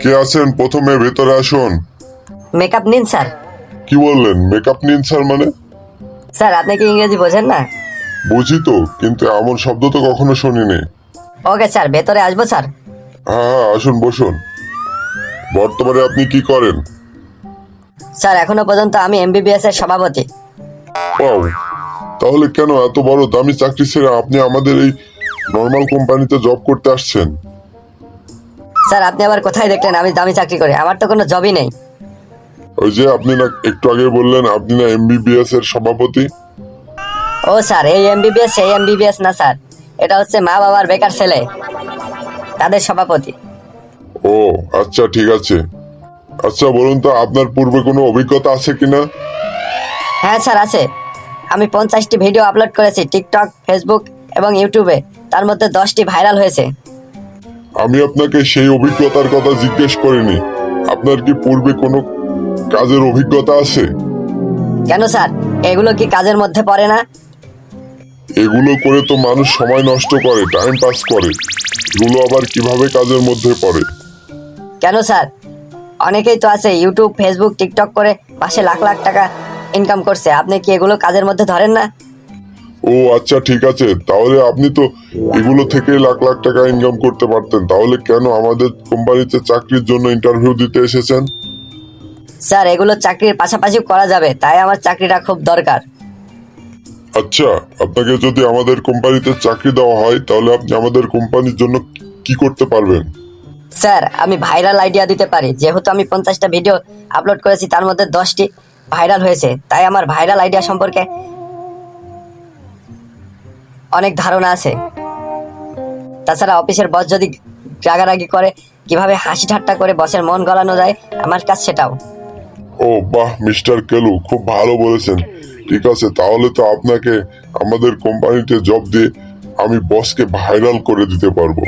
কে আছেন প্রথমে ভেতরে আসুন। মেকআপ নিন স্যার। কি বললেন মেকআপ নিন স্যার মানে? স্যার আপনি কি ইংরেজি বোঝেন না? বুঝি তো, কিন্তু এমন শব্দ তো কখনো শুনিনি। ওকে স্যার, ভেতরে আসবো স্যার? হ্যাঁ হ্যাঁ, আসুন বসুন। বর্তমানে আপনি কি করেন? স্যার এখনো পর্যন্ত আমি এমবিবিএস এর সভাপতি। পাও, তাহলে কেন এত বড় দামি চাকরি ছেড়ে আপনি আমাদের এই নর্মাল কোম্পানিতে জব করতে আসছেন? স্যার আপনি আবার কোথায় দেখলেন আমি দামি চাকরি করি? আমার তো কোনো জবই নেই। ওই যে আপনি না একটু আগে বললেন আপনি না এমবিবিএস এর সভাপতি। ও স্যার, এই এমবিবিএস সেই এমবিবিএস না স্যার, এটা হচ্ছে মা বাবার বেকার ছেলে, তাদের সভাপতি। ও আচ্ছা, ঠিক আছে। আচ্ছা বলুন তো, আপনার পূর্বে কোনো অভিজ্ঞতা আছে কিনা? হ্যাঁ স্যার আছে। আমি 50টি ভিডিও আপলোড করেছি টিকটক, ফেসবুক এবং ইউটিউবে, তার মধ্যে 10টি ভাইরাল হয়েছে। আমি আপনাকে সেই অভিজ্ঞতার কথা জিজ্ঞেস করিনি। আপনার কি পূর্বে কোনো কাজের অভিজ্ঞতা আছে? কেন স্যার, এগুলো কি কাজের মধ্যে পড়ে না? এগুলো করে তো মানুষ সময় নষ্ট করে, টাইম পাস করে। এগুলো আবার কিভাবে কাজের মধ্যে পড়ে? কেন স্যার, অনেকেই তো আছে ইউটিউব, ফেসবুক, টিকটক করে মাসে লাখ লাখ টাকা ইনকাম করছে, আপনি কি এগুলো কাজের মধ্যে ধরেন না? ও আচ্ছা, ঠিক আছে। তাহলে আপনি তো এগুলো থেকে লাখ লাখ টাকা ইনকাম করতে পারতেন, তাহলে কেন আমাদের কোম্পানিতে চাকরির জন্য ইন্টারভিউ দিতে এসেছেন? স্যার এগুলো চাকরির পাশাপাশি করা যাবে, তাই আমার চাকরিটা খুব দরকার। আচ্ছা, আপনাকে যদি আমাদের কোম্পানিতে চাকরি দেওয়া হয় তাহলে আপনি আমাদের কোম্পানির জন্য কি করতে পারবেন? স্যার আমি ভাইরাল আইডিয়া দিতে পারি, যেহেতু আমি 50টা ভিডিও আপলোড করেছি তার মধ্যে 10টি ভাইরাল হয়েছে, তাই আমার ভাইরাল আইডিয়া সম্পর্কে অনেক ধারণা আছে। তাছাড়া অফিসের বস যদি রাগারাগি করে, কিভাবে হাসি ঠাট্টা করে বসের মন গলানো যায়, আমার কাজ সেটাও। ও বাহ, মিস্টার কেলু, খুব ভালো বলেছেন। ঠিক আছে, তাহলে তো আপনাকে আমাদের কোম্পানিতে জব দিয়ে আমি বসকে ভাইরাল করে দিতে পারবো।